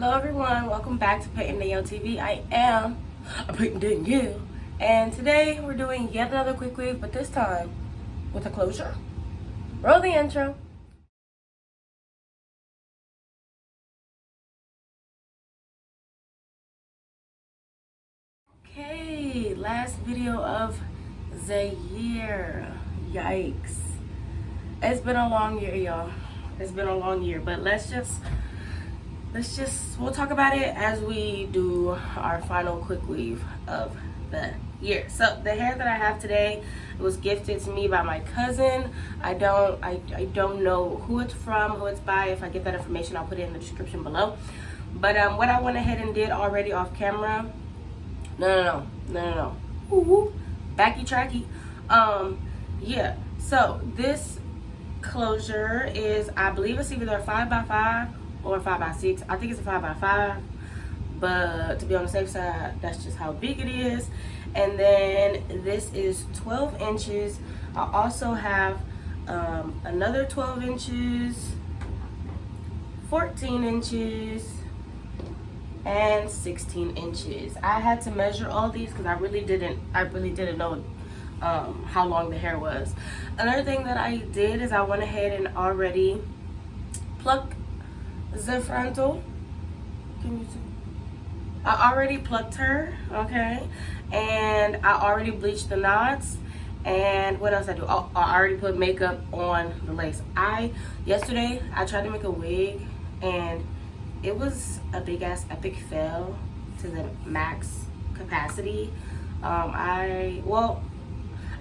Hello everyone, welcome back to PaytonDanelleTV. I am Payton Danielle, and today we're doing yet another quick weave, but this time with a closure. Roll the intro. Okay, last video of the year. Yikes. It's been a long year, y'all. It's been a long year, but we'll talk about it as we do our final quick weave of the year. So the hair that I have today was gifted to me by my cousin. I don't know who it's from, who it's by. If I get that information, I'll put it in the description below. But what I went ahead and did already off camera, no. Woo-hoo. Backy tracky. Yeah, so this closure is, I believe it's either a 5x5 or a 5x6. I think it's a 5x5, but to be on the safe side, that's just how big it is. And then this is 12 inches. I also have another 12 inches, 14 inches, and 16 inches. I had to measure all these because I really didn't know how long the hair was. Another thing that I did is I went ahead and already plucked the frontal. Can you see? I already plucked her, okay, and I already bleached the knots. And what else I do? Oh, I already put makeup on the lace. Yesterday I tried to make a wig and it was a big ass epic fail to the max capacity. I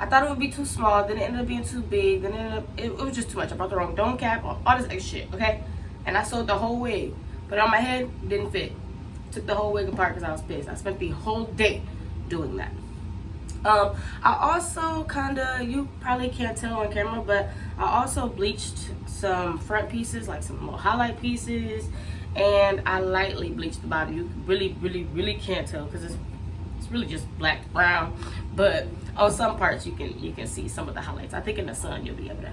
thought it would be too small, then it ended up being too big, then it was just too much. I bought the wrong dome cap, all this extra shit, okay? And I sewed the whole wig, put it on my head, didn't fit. Took the whole wig apart because I was pissed. I spent the whole day doing that. I also you probably can't tell on camera, but I also bleached some front pieces, like some little highlight pieces, and I lightly bleached the bottom. You really can't tell because it's really just black brown, but on some parts you can see some of the highlights. I think in the sun you'll be able to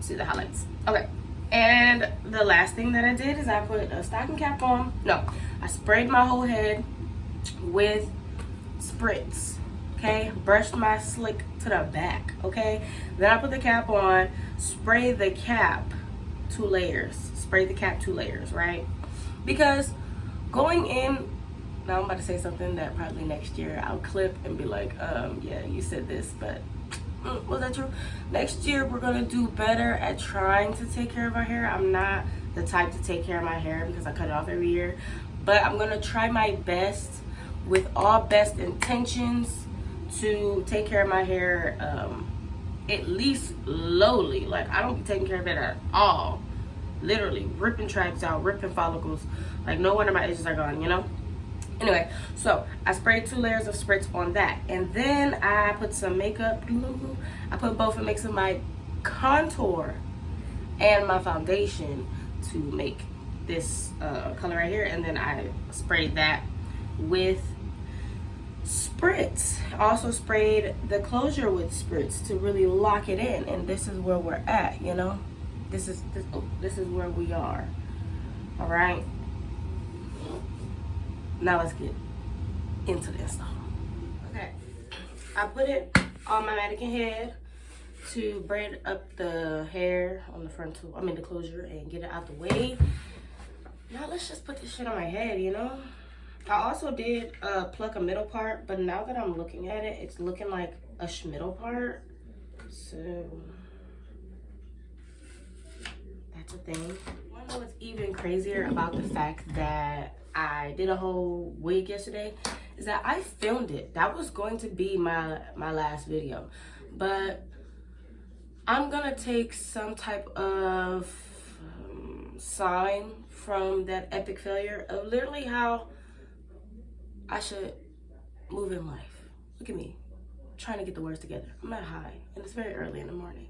see the highlights. Okay, and the last thing that I did is I put a stocking cap on. No, I sprayed my whole head with spritz. Okay, brushed my slick to the back. Okay, then I put the cap on, spray the cap 2 layers. Spray the cap 2 layers, right? Because going in, now I'm about to say something that probably next year I'll clip and be like, yeah, you said this, but was that true? Next year we're gonna do better at trying to take care of our hair. I'm not the type to take care of my hair because I cut it off every year, but I'm gonna try my best with all best intentions to take care of my hair, at least lowly. Like, I don't be taking care of it at all. Literally ripping tracks out, ripping follicles. Like, no wonder my edges are gone, you know? Anyway, so I sprayed 2 layers of spritz on that, and then I put some makeup. I put both a mix of my contour and my foundation to make this color right here, and then I sprayed that with spritz. Also sprayed the closure with spritz to really lock it in, and this is where we're at, you know? This is where we are. All right, now let's get into the install. Okay, I put it on my mannequin head to braid up the hair on the frontal, the closure, and get it out the way. Now let's just put this shit on my head, you know? I also did pluck a middle part, but now that I'm looking at it, it's looking like a schmiddle part. So that's a thing. I know what's even crazier about the fact that I did a whole wig yesterday is that I filmed it. That was going to be my last video, but I'm gonna take some type of sign from that epic failure of literally how I should move in life. Look at me, trying to get the words together. I'm not high, and it's very early in the morning.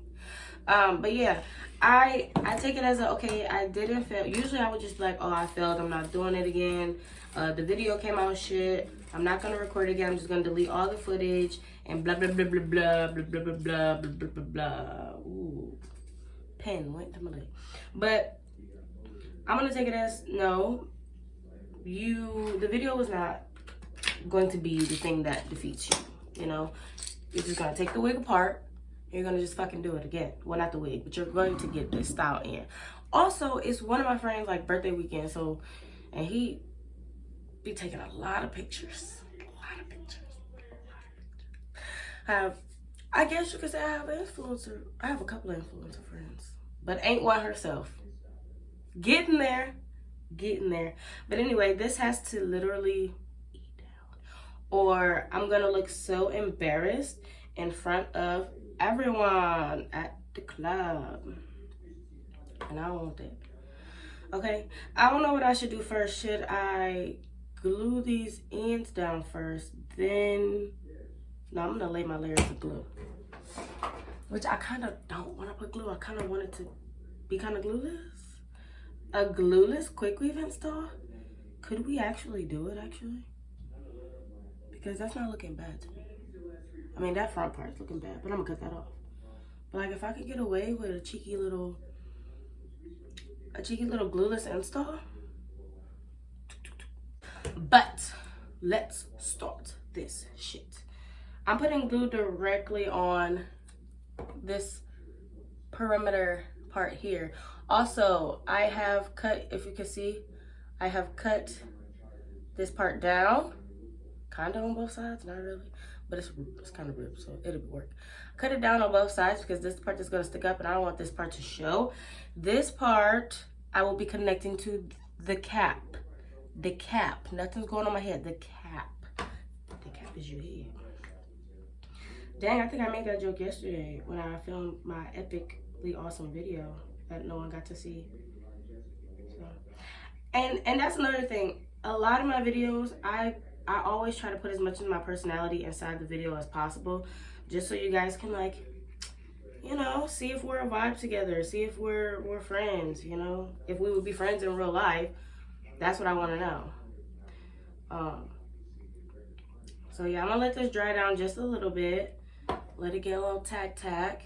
But yeah, I take it as okay, I didn't fail. Usually I would just be like, oh, I failed, I'm not doing it again. The video came out shit. I'm not gonna record it again. I'm just gonna delete all the footage and blah blah blah blah blah blah blah blah blah blah blah blah blah. Ooh, pen went to my leg. But I'm gonna take it as no. the video is not going to be the thing that defeats you, you know? You're just gonna take the wig apart, you're gonna just fucking do it again. Well, not the wig, but you're going to get this style in. Also, it's one of my friends' like birthday weekend, so, and he be taking a lot of pictures. I guess you could say I have a couple of influencer friends, but ain't one herself. Getting there. But anyway, this has to literally eat down, or I'm gonna look so embarrassed in front of everyone at the club, and I don't want that. Okay, I don't know what I should do first. Should I glue these ends down first, then no, I'm gonna lay my layers of glue, which I kind of don't want to put glue. I kind of want it to be kind of glueless. A glueless Quickweave install? Could we actually do it, actually? Because that's not looking bad to me. I mean, that front part's looking bad, but I'm gonna cut that off. But like, if I could get away with a cheeky little glueless install. But let's start this shit. I'm putting glue directly on this perimeter part here. Also, I have cut, if you can see, I have cut this part down, kind of on both sides, not really, but it's kind of ripped, so it'll work. Cut it down on both sides because this part is going to stick up and I don't want this part to show. This part, I will be connecting to the cap. The cap. Nothing's going on my head. The cap. The cap is your head. Dang, I think I made that joke yesterday when I filmed my epically awesome video that no one got to see. So, and that's another thing. A lot of my videos, I always try to put as much of my personality inside the video as possible, just so you guys can, like, you know, see if we're a vibe together, see if we're friends, you know, if we would be friends in real life. That's what I want to know. So yeah, I'm gonna let this dry down just a little bit. Let it get a little tack,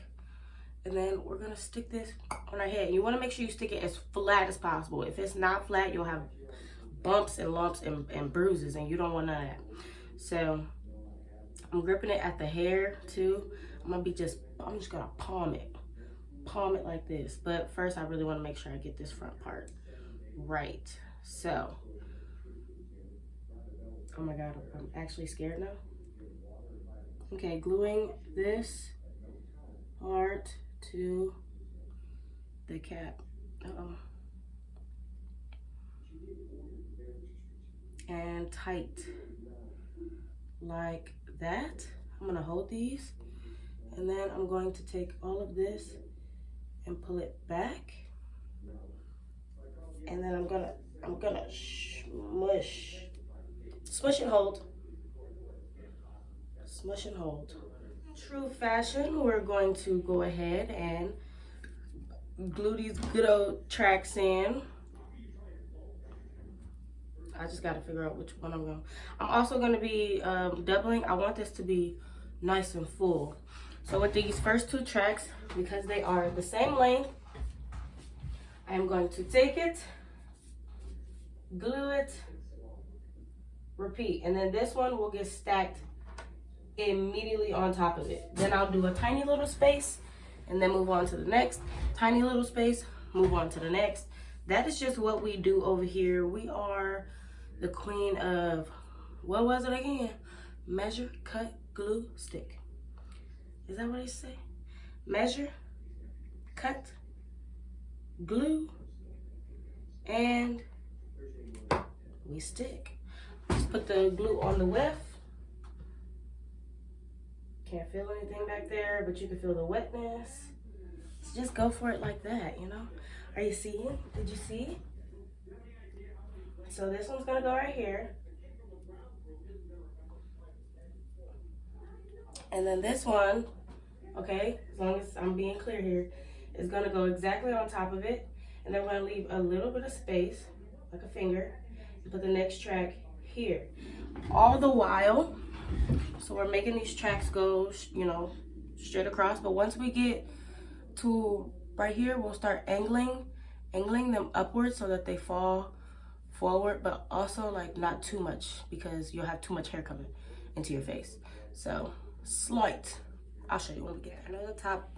and then we're gonna stick this on our head. You want to make sure you stick it as flat as possible. If it's not flat, you'll have bumps and lumps and bruises, and you don't want none of that. So I'm gripping it at the hair too. I'm just gonna palm it like this. But first, I really want to make sure I get this front part right. So, oh my God, I'm actually scared now. Okay, gluing this part to the cap. And tight, like that. I'm gonna hold these, and then I'm going to take all of this and pull it back, and then I'm gonna smush and hold. Smush and hold. True fashion, we're going to go ahead and glue these good old tracks in. I just got to figure out which one I'm going. I'm also going to be doubling. I want this to be nice and full. So with these first two tracks, because they are the same length, I am going to take it, glue it, repeat. And then this one will get stacked immediately on top of it. Then I'll do a tiny little space and then move on to the next. Tiny little space, move on to the next. That is just what we do over here. We are the queen of, what was it again? Measure, cut, glue, stick. Is that what they say? Measure, cut, glue, and we stick. Just put the glue on the weft. Can't feel anything back there, but you can feel the wetness. So just go for it like that, you know? Are you seeing? Did you see? So this one's gonna go right here. And then this one, okay, as long as I'm being clear here, is gonna go exactly on top of it. And then we're gonna leave a little bit of space, like a finger, and put the next track here. All the while, so we're making these tracks go, you know, straight across. But once we get to right here, we'll start angling them upwards so that they fall forward, but also like not too much because you'll have too much hair coming into your face. So slight. I'll show you when we get there. Another top.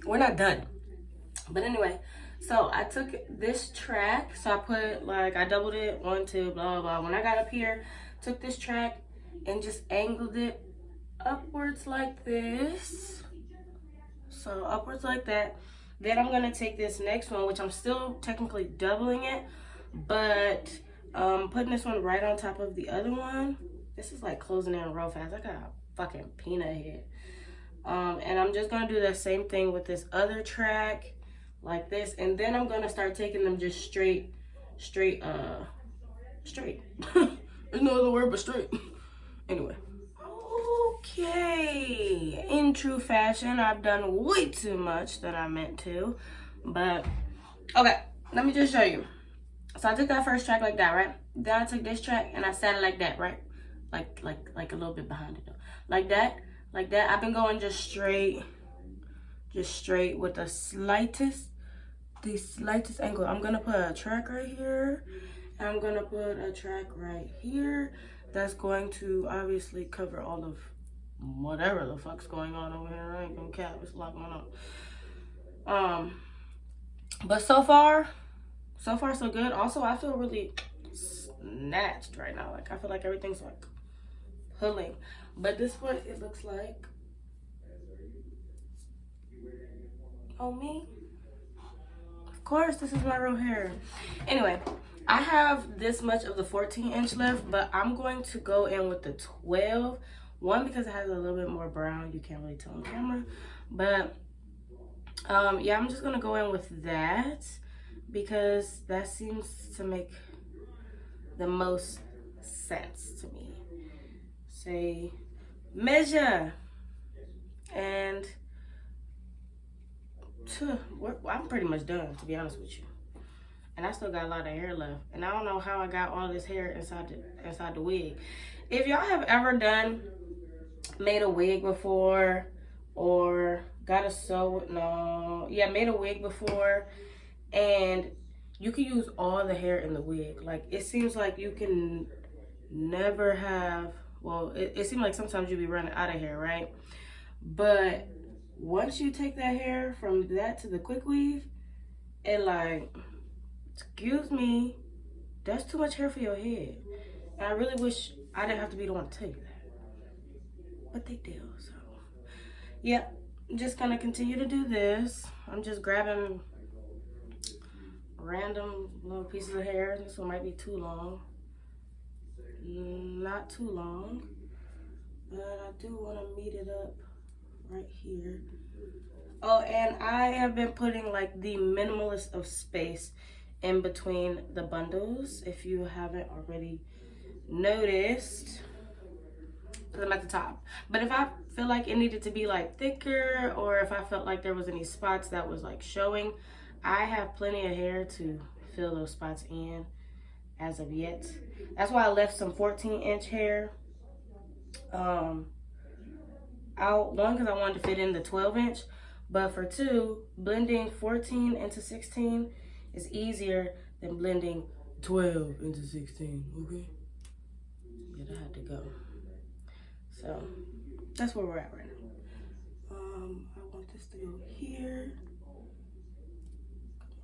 We're not done. But anyway, so I took this track. So I put like, I doubled it, 1, 2, blah, blah, blah. When I got up here, took this track and just angled it upwards like this. So upwards like that. Then I'm gonna take this next one, which I'm still technically doubling it, but putting this one right on top of the other one. This is like closing in real fast. I got a fucking peanut head. And I'm just gonna do the same thing with this other track, like this, and then I'm gonna start taking them just straight. There's no other word but straight. Anyway. Okay, in true fashion, I've done way too much than I meant to, but okay, let me just show you. So I took that first track like that, right? Then I took this track and I sat it like that, right? Like a little bit behind it though. Like that. I've been going just straight with the slightest angle. I'm gonna put a track right here, and I'm gonna put a track right here. That's going to obviously cover all of whatever the fuck's going on over here. I ain't gonna cap, it's a lot going on. But so far so good. Also, I feel really snatched right now. Like, I feel like everything's like pulling. But this one, it looks like on me. Of course, this is my real hair. Anyway, I have this much of the 14-inch left, but I'm going to go in with the 12. One, because it has a little bit more brown. You can't really tell on camera. But, yeah, I'm just going to go in with that because that seems to make the most sense to me. Say, measure. And I'm pretty much done, to be honest with you. And I still got a lot of hair left. And I don't know how I got all this hair inside the wig. If y'all have ever made a wig before or got a made a wig before, and you can use all the hair in the wig. Like, it seems like you can never have, well, it seems like sometimes you be running out of hair, right? But once you take that hair from that to the Quickweave, and like, excuse me, that's too much hair for your head. And I really wish I didn't have to be the one to tell you that. But they do, so. Yeah, I'm just gonna continue to do this. I'm just grabbing random little pieces of hair. This one might be too long. Not too long. But I do want to meet it up right here. Oh, and I have been putting like the minimalist of space in between the bundles, if you haven't already noticed, because I'm at the top. But if I feel like it needed to be like thicker, or if I felt like there was any spots that was like showing, I have plenty of hair to fill those spots in as of yet. That's why I left some 14-inch hair out. One, because I wanted to fit in the 12-inch, but for two, blending 14 into 16 is easier than blending 12 into 16, okay? Yeah, that had to go. So, that's where we're at right now. I want this to go here,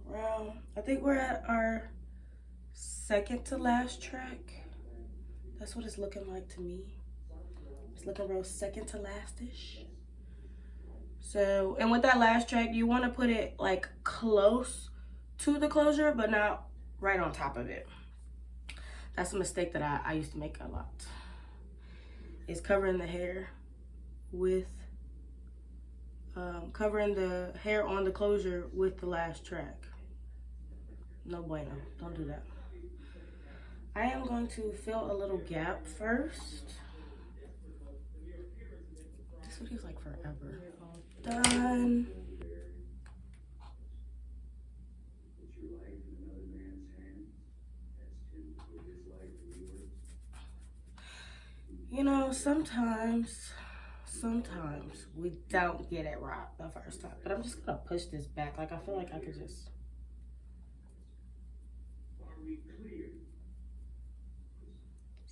around. I think we're at our second to last track. That's what it's looking like to me. It's looking real second to last-ish. So, and with that last track, you want to put it like close to the closure, but not right on top of it. That's a mistake that I used to make a lot. Is covering the hair with, covering the hair on the closure with the last track. No bueno, don't do that. I am going to fill a little gap first. This video's like forever. All done. You know, sometimes we don't get it right the first time. But I'm just gonna push this back. Like, I feel like I could just.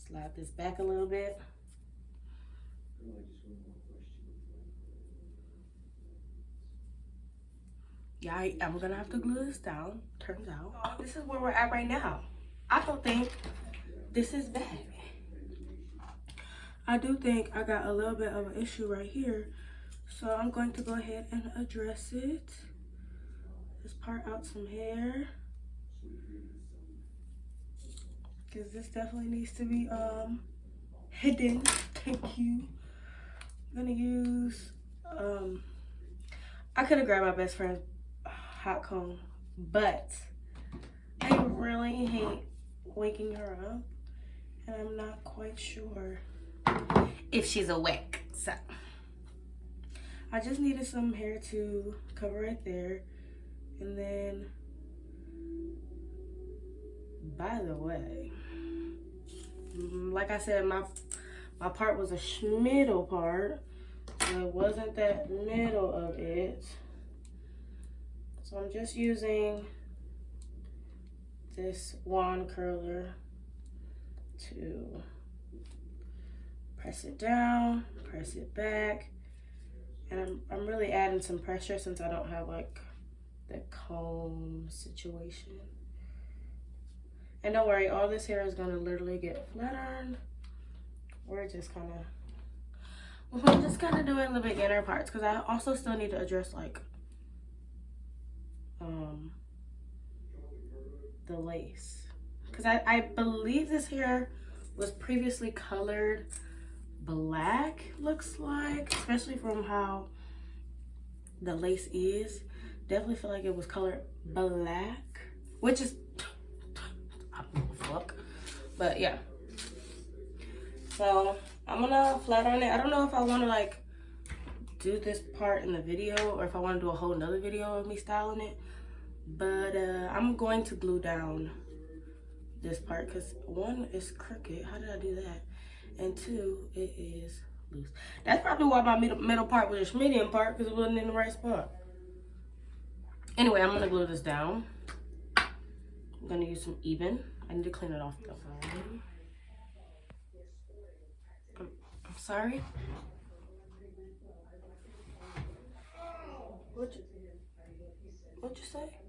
Slide this back a little bit. Yeah, I'm gonna have to glue this down, turns out. This is where we're at right now. I don't think this is bad. I do think I got a little bit of an issue right here. So I'm going to go ahead and address it. Just part out some hair. Because this definitely needs to be hidden. Thank you. I'm gonna use I could have grabbed my best friend's hot comb, but I really hate waking her up, and I'm not quite sure if she's awake. So I just needed some hair to cover right there. And then, by the way, like I said, my part was a middle part, so it wasn't that middle of it. So I'm just using this wand curler to press it down, press it back, and I'm really adding some pressure since I don't have like the comb situation. And don't worry, all this hair is gonna literally get flat ironed. We're just kind of doing the beginner parts because I also still need to address like the lace, because I believe this hair was previously colored black, looks like, especially from how the lace is. Definitely feel like it was colored black, which is I don't give a fuck, but yeah. So I'm gonna flat iron it. I don't know if I want to like do this part in the video or if I want to do a whole nother video of me styling it, but I'm going to glue down this part because one is crooked. How did I do that? And two, it is loose. That's probably why my middle part was a medium part, because it wasn't in the right spot. Anyway, I'm gonna glue this down. I'm gonna use some even. I need to clean it off though. I'm sorry. What'd you say?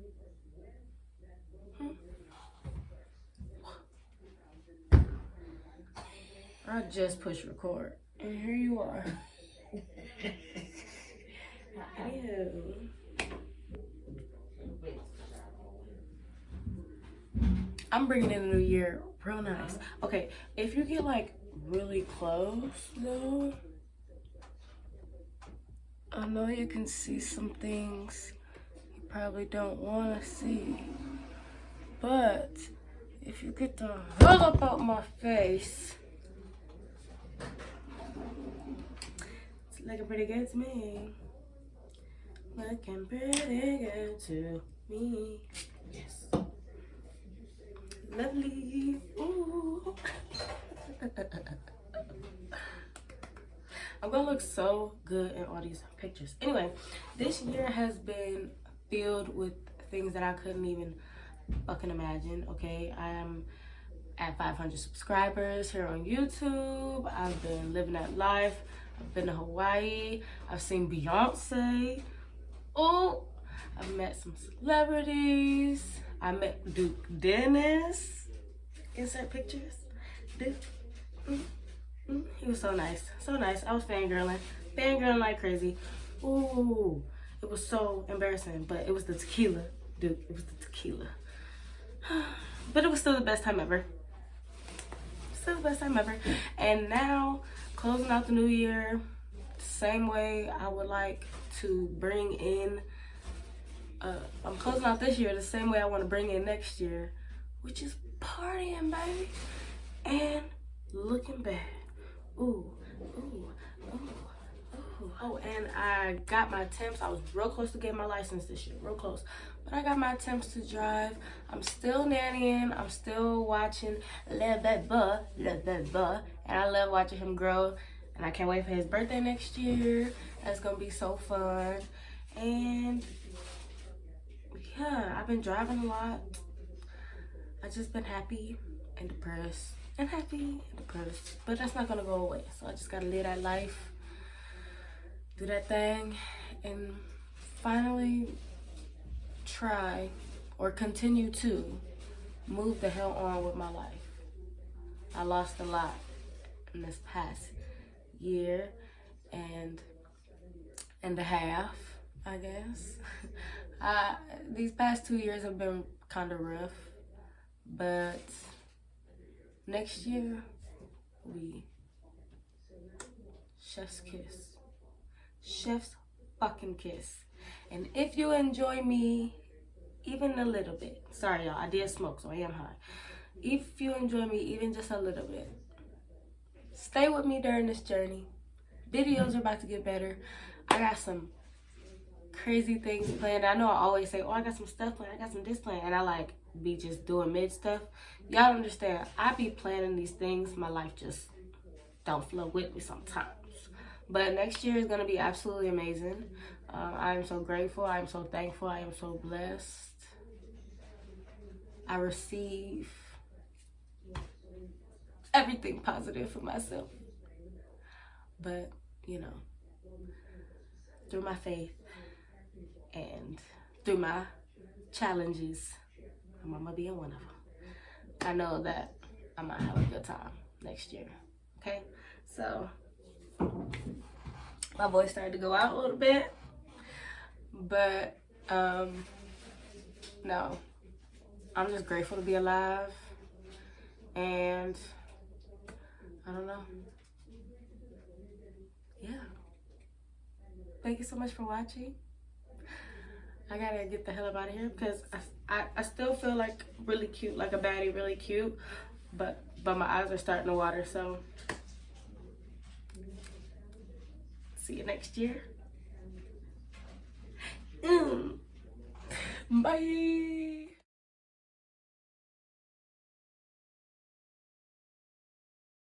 I just pushed record, and here you are. Ew. I'm bringing in a new year real nice. Okay, if you get like really close though, I know you can see some things you probably don't want to see, but if you get the hell up out my face, it's looking pretty good to me. Looking pretty good to me. Yes. Lovely. Ooh. I'm gonna look so good in all these pictures. Anyway, this year has been filled with things that I couldn't even fucking imagine. Okay, I am at 500 subscribers here on YouTube. I've been living that life. I've been to Hawaii. I've seen Beyonce. Oh, I've met some celebrities. I met Duke Dennis. Insert pictures. Duke. He was so nice. So nice. I was fangirling like crazy. Ooh, it was so embarrassing, but it was the tequila, Duke. It was the tequila. But it was still the best time ever. Still the best time ever. And now, closing out the new year, the same way I would like to bring in, I'm closing out this year the same way I want to bring in next year, which is partying, baby, and looking bad. Ooh, ooh, ooh, ooh. Oh, and I got my temps. I was real close to getting my license this year, real close. But I got my attempts to drive. I'm still nannying. I'm still watching Le Beba, and I love watching him grow. And I can't wait for his birthday next year. That's gonna be so fun. And yeah, I've been driving a lot. I've just been happy and depressed and happy and depressed. But that's not gonna go away. So I just gotta live that life, do that thing, and finally try or continue to move the hell on with my life. I lost a lot in this past year and a half, I guess. These past 2 years have been kind of rough, but next year we chef's kiss, chef's fucking kiss. And if you enjoy me even a little bit, sorry y'all, I did smoke, so I am high. If you enjoy me even just a little bit, stay with me during this journey. Videos are about to get better. I got some crazy things planned. I know I always say, oh, I got some stuff planned, I got some this planned, and I like be just doing mid stuff. Y'all don't understand. I be planning these things. My life just don't flow with me sometimes. But next year is going to be absolutely amazing. I am so grateful. I am so thankful. I am so blessed. I receive everything positive for myself. But, you know, through my faith and through my challenges, I'm going to be in one of them. I know that I might have a good time next year. Okay? So, my voice started to go out a little bit. But, no. I'm just grateful to be alive. And, I don't know. Yeah. Thank you so much for watching. I gotta get the hell up out of here because I still feel like really cute, like a baddie, really cute. But my eyes are starting to water, so see you next year. Bye.